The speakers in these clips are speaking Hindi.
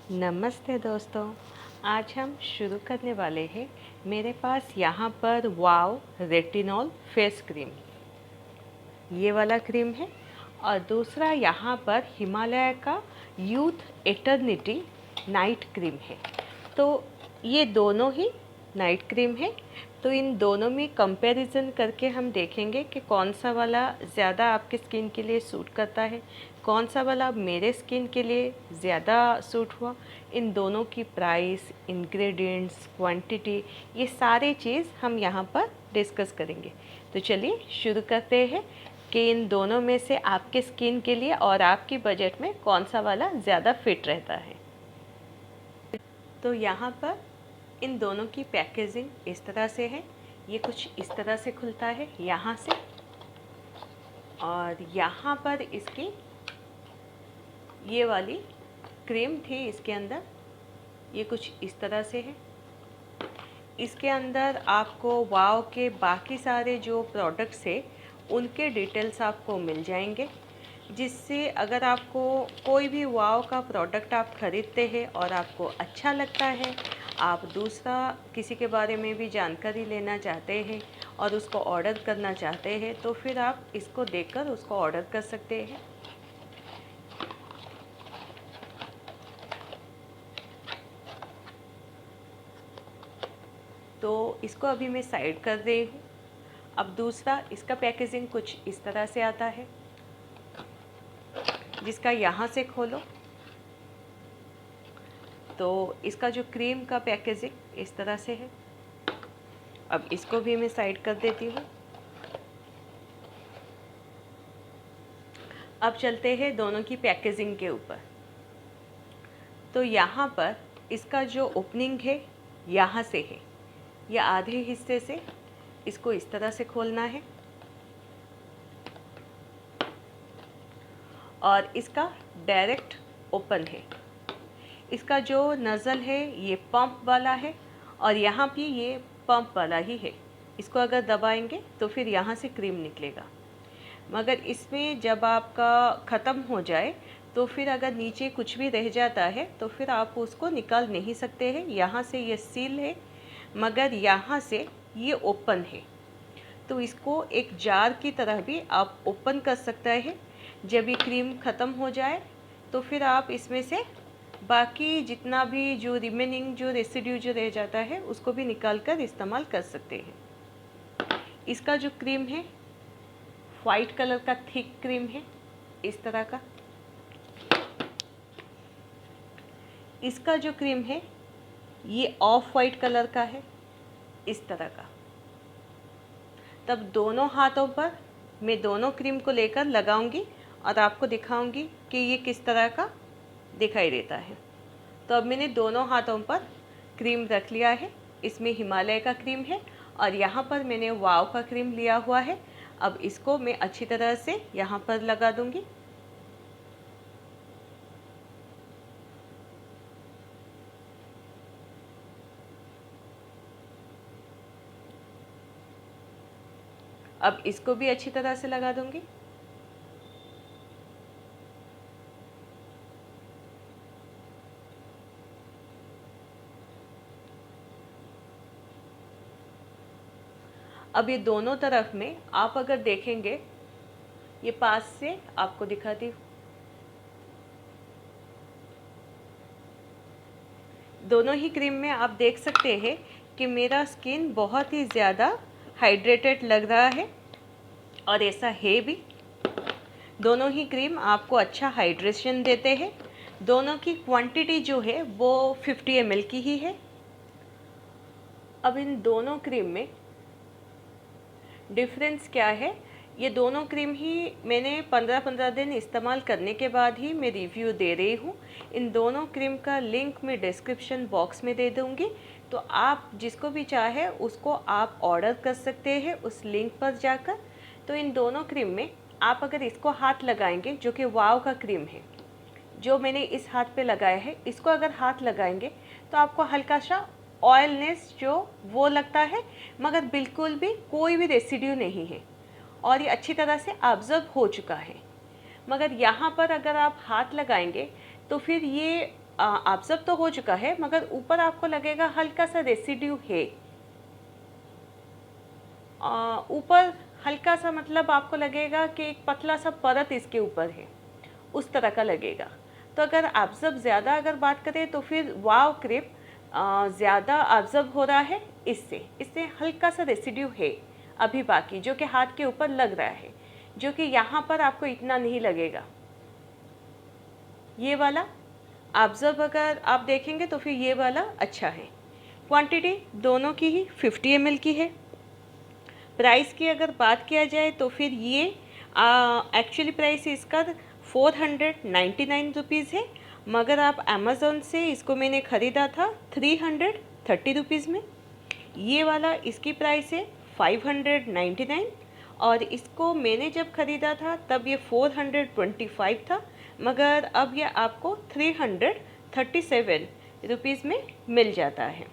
नमस्ते दोस्तों। आज हम शुरू करने वाले हैं। मेरे पास यहाँ पर वाव रेटिनॉल फेस क्रीम, ये वाला क्रीम है, और दूसरा यहाँ पर हिमालय का यूथ एटर्निटी नाइट क्रीम है। तो ये दोनों ही नाइट क्रीम है। तो इन दोनों में कंपैरिजन करके हम देखेंगे कि कौन सा वाला ज़्यादा आपके स्किन के लिए सूट करता है, कौन सा वाला मेरे स्किन के लिए ज़्यादा सूट हुआ। इन दोनों की प्राइस, इंग्रेडिएंट्स, क्वांटिटी, ये सारी चीज़ हम यहाँ पर डिस्कस करेंगे। तो चलिए शुरू करते हैं कि इन दोनों में से आपके स्किन के लिए और आपकी बजट में कौन सा वाला ज़्यादा फिट रहता है। तो यहाँ पर इन दोनों की पैकेजिंग इस तरह से है। ये कुछ इस तरह से खुलता है यहाँ से, और यहाँ पर इसकी ये वाली क्रीम थी इसके अंदर, ये कुछ इस तरह से है। इसके अंदर आपको वाव के बाकी सारे जो प्रोडक्ट्स है उनके डिटेल्स आपको मिल जाएंगे, जिससे अगर आपको कोई भी वाव का प्रोडक्ट आप ख़रीदते हैं और आपको अच्छा लगता है, आप दूसरा किसी के बारे में भी जानकारी लेना चाहते हैं और उसको ऑर्डर करना चाहते हैं, तो फिर आप इसको देखकर उसको ऑर्डर कर सकते हैं। तो इसको अभी मैं साइड कर रही हूँ। अब दूसरा, इसका पैकेजिंग कुछ इस तरह से आता है, जिसका यहाँ से खोलो तो इसका जो क्रीम का पैकेजिंग इस तरह से है। अब इसको भी मैं साइड कर देती हूँ। अब चलते हैं दोनों की पैकेजिंग के ऊपर। तो यहाँ पर इसका जो ओपनिंग है यहाँ से है, या आधे हिस्से से इसको इस तरह से खोलना है, और इसका डायरेक्ट ओपन है। इसका जो नज़ल है ये पंप वाला है, और यहाँ भी ये पंप वाला ही है। इसको अगर दबाएंगे तो फिर यहाँ से क्रीम निकलेगा, मगर इसमें जब आपका ख़त्म हो जाए तो फिर अगर नीचे कुछ भी रह जाता है तो फिर आप उसको निकाल नहीं सकते हैं। यहाँ से ये सील है, मगर यहाँ से ये ओपन है, तो इसको एक जार की तरह भी आप ओपन कर सकते हैं। जब ये क्रीम ख़त्म हो जाए तो फिर आप इसमें से बाकी जितना भी जो रिमेनिंग जो रेसिड्यू जो रह जाता है उसको भी निकाल कर इस्तेमाल कर सकते हैं। इसका जो क्रीम है वाइट कलर का थिक क्रीम है इस तरह का। इसका जो क्रीम है ये ऑफ वाइट कलर का है इस तरह का। तब दोनों हाथों पर मैं दोनों क्रीम को लेकर लगाऊंगी और आपको दिखाऊंगी कि ये किस तरह का दिखाई देता है। तो अब मैंने दोनों हाथों पर क्रीम रख लिया है। इसमें हिमालय का क्रीम है और यहाँ पर मैंने वाव का क्रीम लिया हुआ है। अब इसको मैं अच्छी तरह से यहाँ पर लगा दूंगी। अब इसको भी अच्छी तरह से लगा दूंगी। अब ये दोनों तरफ में आप अगर देखेंगे, ये पास से आपको दिखाती हूँ, दोनों ही क्रीम में आप देख सकते हैं कि मेरा स्किन बहुत ही ज़्यादा हाइड्रेटेड लग रहा है, और ऐसा है भी। दोनों ही क्रीम आपको अच्छा हाइड्रेशन देते हैं। दोनों की क्वांटिटी जो है वो 50 ml की ही है। अब इन दोनों क्रीम में डिफरेंस क्या है, ये दोनों क्रीम ही मैंने 15-15 दिन इस्तेमाल करने के बाद ही मैं रिव्यू दे रही हूँ। इन दोनों क्रीम का लिंक मैं डिस्क्रिप्शन बॉक्स में दे दूँगी, तो आप जिसको भी चाहे उसको आप ऑर्डर कर सकते हैं उस लिंक पर जाकर। तो इन दोनों क्रीम में आप अगर इसको हाथ लगाएंगे, जो कि वाव का क्रीम है, जो मैंने इस हाथ पे लगाया है, इसको अगर हाथ लगाएंगे तो आपको हल्का सा ऑयलनेस जो वो लगता है, मगर बिल्कुल भी कोई भी रेसिड्यू नहीं है और ये अच्छी तरह से ऑब्जर्व हो चुका है। मगर यहाँ पर अगर आप हाथ लगाएंगे तो फिर ये ऑब्जर्व तो हो चुका है, मगर ऊपर आपको लगेगा हल्का सा रेसिड्यू है। ऊपर हल्का सा मतलब आपको लगेगा कि एक पतला सा परत इसके ऊपर है, उस तरह का लगेगा। तो अगर ऑब्जर्व ज़्यादा अगर बात करें तो फिर वाव क्रीम ज़्यादा ऑब्जर्व हो रहा है, इससे हल्का सा रेसिड्यू है अभी बाकी, जो कि हाथ के ऊपर लग रहा है, जो कि यहाँ पर आपको इतना नहीं लगेगा। ये वाला ऑब्जर्व अगर आप देखेंगे तो फिर ये वाला अच्छा है। क्वांटिटी दोनों की ही 50 ml की है। प्राइस की अगर बात किया जाए तो फिर ये एक्चुअली प्राइस इसका 499 रुपीज़ है, मगर आप अमेज़ोन से इसको मैंने ख़रीदा था 330 रुपीज़ में। ये वाला इसकी प्राइस है 599, और इसको मैंने जब ख़रीदा था तब ये 425 था, मगर अब ये आपको 337 रुपीज़ में मिल जाता है।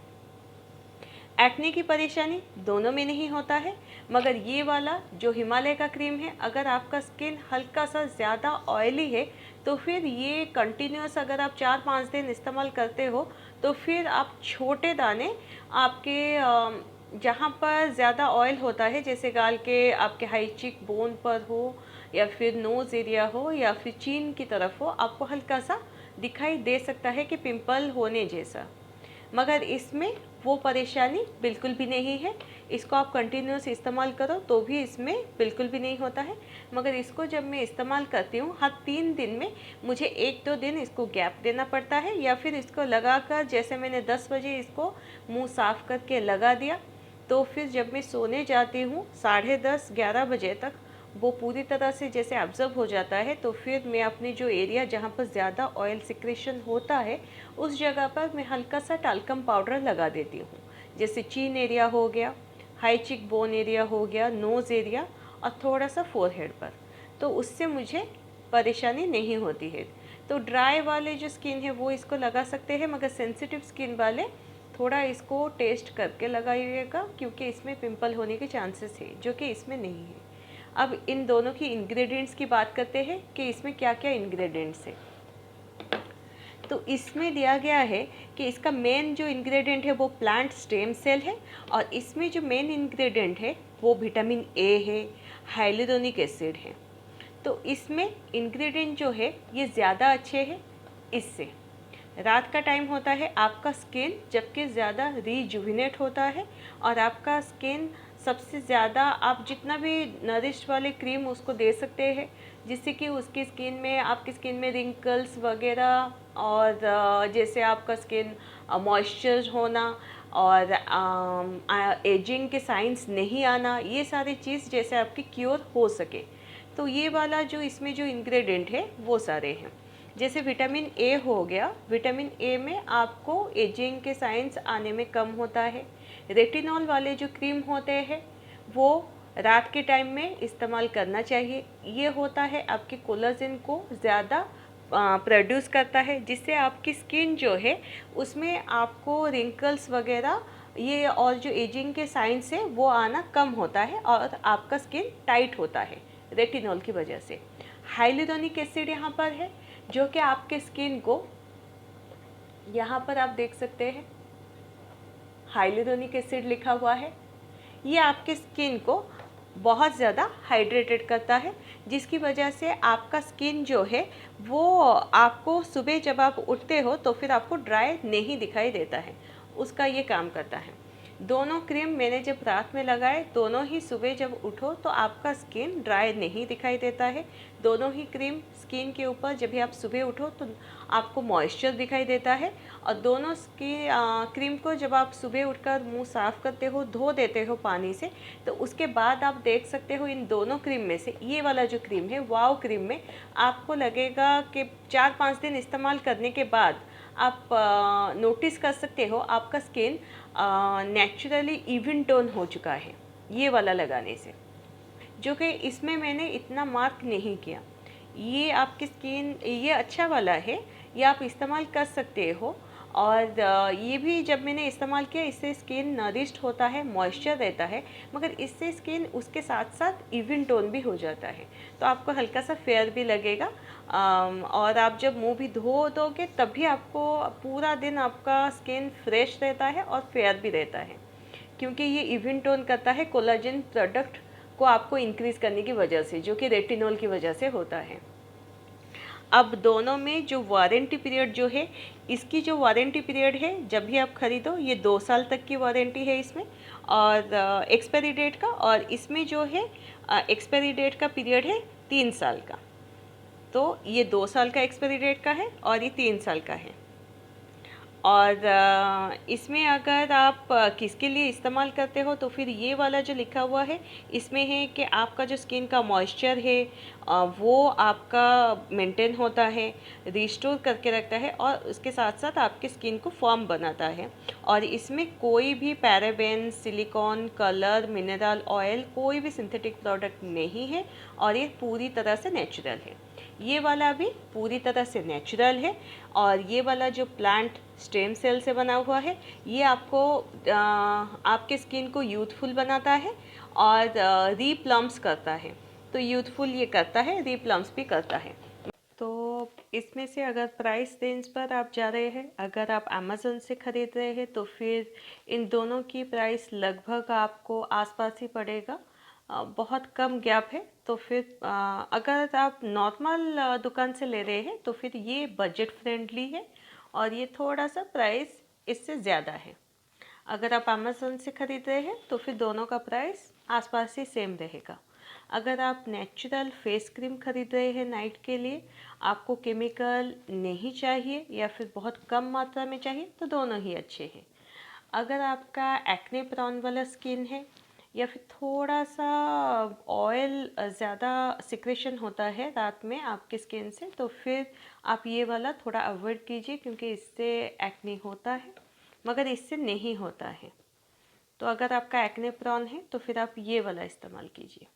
एक्ने की परेशानी दोनों में नहीं होता है, मगर ये वाला जो हिमालय का क्रीम है, अगर आपका स्किन हल्का सा ज़्यादा ऑयली है तो फिर ये कंटिन्यूस अगर आप 4-5 दिन इस्तेमाल करते हो तो फिर आप छोटे दाने आपके जहाँ पर ज़्यादा ऑयल होता है, जैसे गाल के आपके हाई चीक बोन पर हो या फिर नोज़ एरिया हो या फिर चीन की तरफ हो, आपको हल्का सा दिखाई दे सकता है कि पिंपल होने जैसा, मगर इसमें वो परेशानी बिल्कुल भी नहीं है। इसको आप कंटिन्यूस इस्तेमाल करो तो भी इसमें बिल्कुल भी नहीं होता है, मगर इसको जब मैं इस्तेमाल करती हूँ हर 3 दिन में मुझे 1-2 दिन इसको गैप देना पड़ता है, या फिर इसको लगाकर जैसे मैंने 10 बजे इसको मुंह साफ़ करके लगा दिया, तो फिर जब मैं सोने जाती हूँ 10:30-11 बजे तक वो पूरी तरह से जैसे ऑब्जर्व हो जाता है, तो फिर मैं अपनी जो एरिया जहाँ पर ज़्यादा ऑयल सिक्रेशन होता है उस जगह पर मैं हल्का सा टाल्कम पाउडर लगा देती हूँ, जैसे चीन एरिया हो गया, हाई चिक बोन एरिया हो गया, नोज़ एरिया और थोड़ा सा फोरहेड पर, तो उससे मुझे परेशानी नहीं होती है। तो ड्राई वाले जो स्किन है वो इसको लगा सकते हैं, मगर सेंसिटिव स्किन वाले थोड़ा इसको टेस्ट करके लगाइएगा, क्योंकि इसमें पिंपल होने के चांसेस है, जो कि इसमें नहीं है। अब इन दोनों की इंग्रेडिएंट्स की बात करते हैं कि इसमें क्या क्या इंग्रेडिएंट्स है। तो इसमें दिया गया है कि इसका मेन जो इंग्रेडिएंट है वो प्लांट स्टेम सेल है, और इसमें जो मेन इंग्रेडिएंट है वो विटामिन ए है, हाइलुरोनिक एसिड है। तो इसमें इंग्रेडिएंट जो है ये ज़्यादा अच्छे हैं। इससे रात का टाइम होता है आपका स्किन जबकि ज़्यादा रिजुविनेट होता है, और आपका स्किन सबसे ज़्यादा आप जितना भी नरिश वाले क्रीम उसको दे सकते हैं, जिससे कि उसकी स्किन में आपकी स्किन में रिंकल्स वगैरह और जैसे आपका स्किन मॉइस्चर होना और एजिंग के साइंस नहीं आना, ये सारी चीज़ जैसे आपकी क्योर हो सके। तो ये वाला जो इसमें जो इंग्रेडिएंट है वो सारे हैं। जैसे विटामिन ए हो गया, विटामिन ए में आपको एजिंग के साइंस आने में कम होता है। रेटिनॉल वाले जो क्रीम होते हैं वो रात के टाइम में इस्तेमाल करना चाहिए। ये होता है आपके कोलाजन को ज़्यादा प्रोड्यूस करता है, जिससे आपकी स्किन जो है उसमें आपको रिंकल्स वगैरह ये और जो एजिंग के साइंस है वो आना कम होता है, और आपका स्किन टाइट होता है रेटिनॉल की वजह से। हाइलुरोनिक एसिड यहाँ पर है, जो कि आपके स्किन को, यहाँ पर आप देख सकते हैं हाइलुरोनिक एसिड लिखा हुआ है, ये आपके स्किन को बहुत ज़्यादा हाइड्रेटेड करता है, जिसकी वजह से आपका स्किन जो है वो आपको सुबह जब आप उठते हो तो फिर आपको ड्राई नहीं दिखाई देता है, उसका ये काम करता है। दोनों क्रीम मैंने जब रात में लगाए, दोनों ही सुबह जब उठो तो आपका स्किन ड्राई नहीं दिखाई देता है। दोनों ही क्रीम स्किन के ऊपर जब भी आप सुबह उठो तो आपको मॉइस्चर दिखाई देता है, और दोनों क्रीम को जब आप सुबह उठकर मुंह साफ़ करते हो, धो देते हो पानी से, तो उसके बाद आप देख सकते हो इन दोनों क्रीम में से ये वाला जो क्रीम है वाव क्रीम में आपको लगेगा कि 4-5 दिन इस्तेमाल करने के बाद आप नोटिस कर सकते हो आपका स्किन नेचुरली इवन टोन हो चुका है ये वाला लगाने से, जो कि इसमें मैंने इतना मार्क नहीं किया। ये आपकी स्किन ये अच्छा वाला है, ये आप इस्तेमाल कर सकते हो। और ये भी जब मैंने इस्तेमाल किया, इससे स्किन नरिश्ड होता है, मॉइस्चर रहता है, मगर इससे स्किन उसके साथ साथ इवन टोन भी हो जाता है। तो आपको हल्का सा फेयर भी लगेगा। और आप जब मुंह भी धो दोगे तब भी आपको पूरा दिन आपका स्किन फ्रेश रहता है और फेयर भी रहता है, क्योंकि ये इवन टोन करता है कोलाजन प्रोडक्ट को आपको इंक्रीज करने की वजह से, जो कि रेटिनॉल की वजह से होता है। अब दोनों में जो वारंटी पीरियड जो है, इसकी जो वारंटी पीरियड है जब भी आप खरीदो, ये 2 साल तक की वारंटी है इसमें, और एक्सपायरी डेट का, और इसमें जो है एक्सपायरी डेट का पीरियड है 3 साल का। तो ये 2 साल का एक्सपायरी डेट का है और ये 3 साल का है। और इसमें अगर आप किसके लिए इस्तेमाल करते हो, तो फिर ये वाला जो लिखा हुआ है इसमें है कि आपका जो स्किन का मॉइस्चर है वो आपका मेंटेन होता है, रिस्टोर करके रखता है, और उसके साथ साथ आपकी स्किन को फर्म बनाता है। और इसमें कोई भी paraben, silicon, colour, mineral oil, कोई भी सिंथेटिक प्रोडक्ट नहीं है, और ये पूरी तरह से नेचुरल है। ये वाला भी पूरी तरह से नेचुरल है, और ये वाला जो प्लांट स्टेम सेल से बना हुआ है, ये आपको आपके स्किन को यूथफुल बनाता है और रीप्लम्स करता है। तो यूथफुल ये करता है, रीप्लम्स भी करता है। तो इसमें से अगर प्राइस रेंज पर आप जा रहे हैं, अगर आप अमेज़न से ख़रीद रहे हैं, तो फिर इन दोनों की प्राइस लगभग आपको आसपास ही पड़ेगा। बहुत कम गैप है। तो फिर अगर आप नॉर्मल दुकान से ले रहे हैं तो फिर ये बजट फ्रेंडली है, और ये थोड़ा सा प्राइस इससे ज़्यादा है। अगर आप अमेज़न से ख़रीद रहे हैं तो फिर दोनों का प्राइस आसपास ही सेम रहेगा। अगर आप नेचुरल फेस क्रीम खरीद रहे हैं नाइट के लिए, आपको केमिकल नहीं चाहिए या फिर बहुत कम मात्रा में चाहिए, तो दोनों ही अच्छे हैं। अगर आपका एक्ने प्रोन वाला स्किन है, या फिर थोड़ा सा ऑयल ज़्यादा सिक्रेशन होता है रात में आपकी स्किन से, तो फिर आप ये वाला थोड़ा अवॉइड कीजिए, क्योंकि इससे एक्ने होता है, मगर इससे नहीं होता है। तो अगर आपका एक्ने प्रोन है तो फिर आप ये वाला इस्तेमाल कीजिए।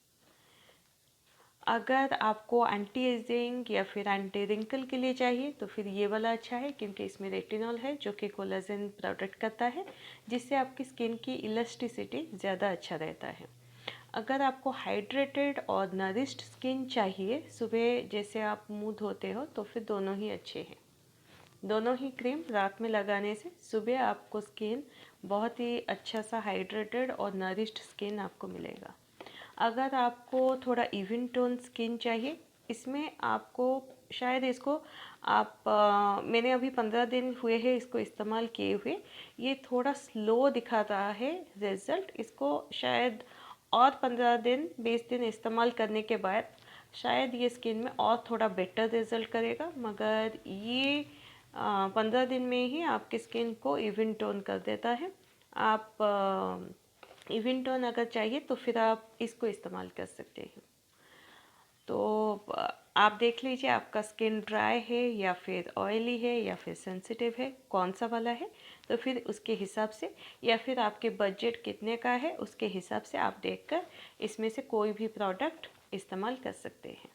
अगर आपको एंटी एजिंग या फिर एंटी रिंकल के लिए चाहिए तो फिर ये वाला अच्छा है, क्योंकि इसमें रेटिनॉल है जो कि कोलाजन प्रोटेक्ट करता है, जिससे आपकी स्किन की इलास्टिसिटी ज़्यादा अच्छा रहता है। अगर आपको हाइड्रेटेड और नरिश्ड स्किन चाहिए सुबह जैसे आप मुंह धोते हो, तो फिर दोनों ही अच्छे हैं। दोनों ही क्रीम रात में लगाने से सुबह आपको स्किन बहुत ही अच्छा सा हाइड्रेटेड और नरिश्ड स्किन आपको मिलेगा। अगर आपको थोड़ा इवन टोन स्किन चाहिए, इसमें आपको शायद इसको मैंने अभी 15 दिन हुए हैं इसको इस्तेमाल किए हुए, ये थोड़ा स्लो दिखा रहा है रिज़ल्ट। इसको शायद और 15 दिन 20 दिन इस्तेमाल करने के बाद शायद ये स्किन में और थोड़ा बेटर रिज़ल्ट करेगा, मगर ये 15 दिन में ही आपकी स्किन को इवन टोन कर देता है। आप इवन टोन अगर चाहिए तो फिर आप इसको इस्तेमाल कर सकते हैं। तो आप देख लीजिए आपका स्किन ड्राई है या फिर ऑयली है या फिर सेंसिटिव है, कौन सा वाला है, तो फिर उसके हिसाब से, या फिर आपके बजट कितने का है उसके हिसाब से आप देखकर इसमें से कोई भी प्रोडक्ट इस्तेमाल कर सकते हैं।